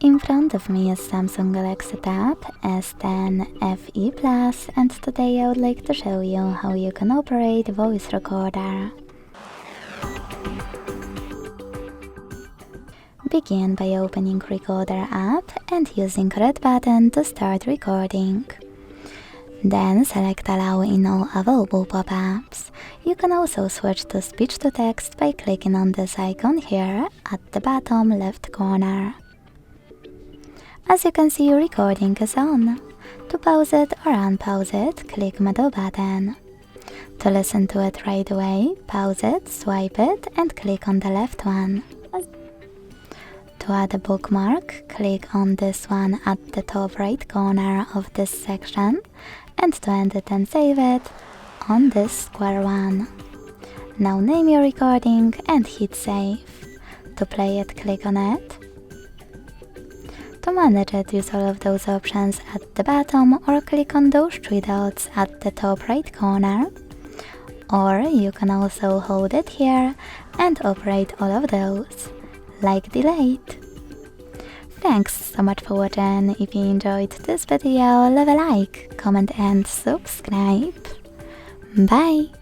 In front of me is Samsung Galaxy Tab S10 FE Plus, and today I would like to show you how you can operate voice recorder. Begin by opening Recorder app and using red button to start recording. Then select Allow in all available pop-ups. You can also switch to speech to text by clicking on this icon here at the bottom left corner. As you can see, recording is on. To pause it or unpause it, click middle button. To listen to it right away, pause it, swipe it, and click on the left one. To add a bookmark, click on this one at the top right corner of this section, and to end it and save it, on this square one. Now name your recording and hit save. To play it, click on it. To manage it, use all of those options at the bottom or click on those three dots at the top right corner. Or you can also hold it here and operate all of those, like delete. Thanks so much for watching. If you enjoyed this video, leave a like, comment and subscribe. Bye!